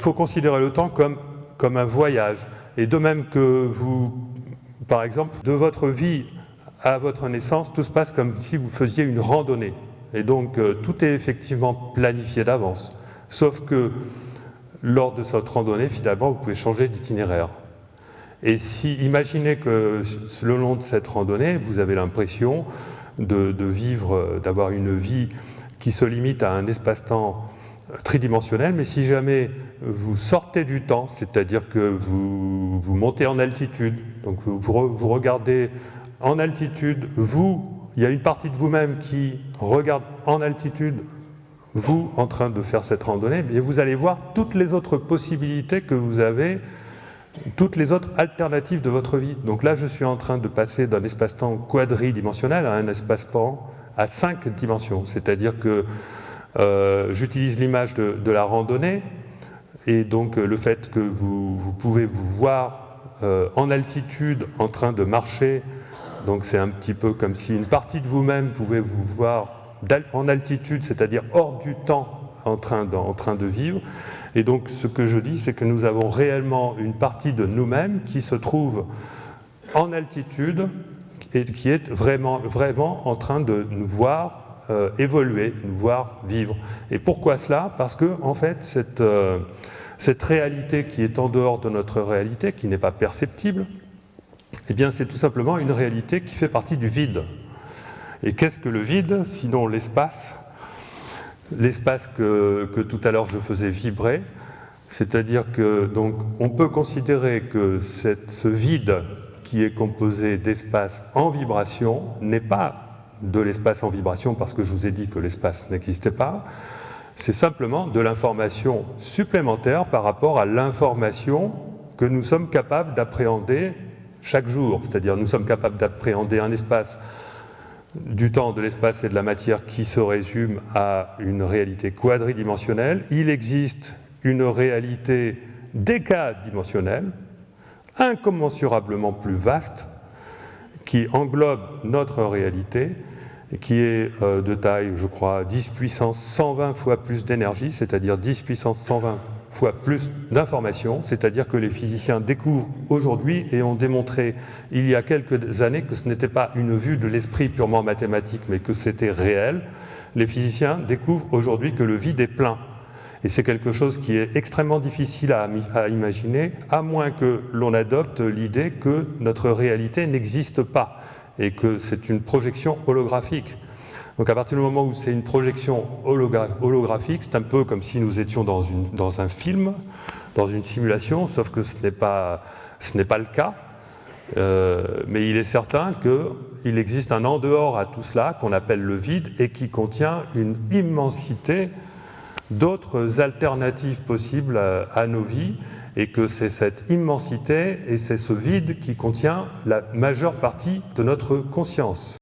faut considérer le temps comme un voyage. Et de même que vous, par exemple, de votre vie à votre naissance, tout se passe comme si vous faisiez une randonnée. Et donc, tout est effectivement planifié d'avance. Sauf que, lors de cette randonnée, finalement, vous pouvez changer d'itinéraire. Et si, imaginez que, le long de cette randonnée, vous avez l'impression de vivre, d'avoir une vie qui se limite à un espace-temps tridimensionnel, mais si jamais vous sortez du temps, c'est-à-dire que vous montez en altitude, donc vous regardez en altitude, il y a une partie de vous-même qui regarde en altitude, vous en train de faire cette randonnée, et vous allez voir toutes les autres possibilités que vous avez, toutes les autres alternatives de votre vie. Donc là, je suis en train de passer d'un espace-temps quadridimensionnel à un espace-temps à 5 dimensions, c'est-à-dire que j'utilise l'image de la randonnée, et donc le fait que vous pouvez vous voir en altitude en train de marcher, donc c'est un petit peu comme si une partie de vous-même pouvait vous voir en altitude, c'est-à-dire hors du temps en train de vivre. Et donc ce que je dis, c'est que nous avons réellement une partie de nous-mêmes qui se trouve en altitude et qui est vraiment en train de nous voir évoluer, nous voir vivre. Et pourquoi cela? Parce que, en fait, cette réalité qui est en dehors de notre réalité, qui n'est pas perceptible, eh bien, c'est tout simplement une réalité qui fait partie du vide. Et qu'est-ce que le vide, sinon l'espace? L'espace que tout à l'heure je faisais vibrer, c'est-à-dire que, donc, on peut considérer que ce vide qui est composé d'espace en vibration n'est pas de l'espace en vibration, parce que je vous ai dit que l'espace n'existait pas, c'est simplement de l'information supplémentaire par rapport à l'information que nous sommes capables d'appréhender chaque jour. C'est-à-dire nous sommes capables d'appréhender un espace du temps, de l'espace et de la matière qui se résume à une réalité quadridimensionnelle. Il existe une réalité décadimensionnelle, incommensurablement plus vaste, qui englobe notre réalité, et qui est de taille, je crois, 10 puissance 120 fois plus d'énergie, c'est-à-dire 10 puissance 120 fois plus d'informations, c'est-à-dire que les physiciens découvrent aujourd'hui et ont démontré il y a quelques années que ce n'était pas une vue de l'esprit purement mathématique, mais que c'était réel. Les physiciens découvrent aujourd'hui que le vide est plein. Et c'est quelque chose qui est extrêmement difficile à imaginer, à moins que l'on adopte l'idée que notre réalité n'existe pas et que c'est une projection holographique. Donc à partir du moment où c'est une projection holographique, c'est un peu comme si nous étions dans un film, dans une simulation, sauf que ce n'est pas le cas. Mais il est certain qu'il existe un en dehors à tout cela qu'on appelle le vide et qui contient une immensité d'autres alternatives possibles à nos vies, et que c'est cette immensité et c'est ce vide qui contient la majeure partie de notre conscience.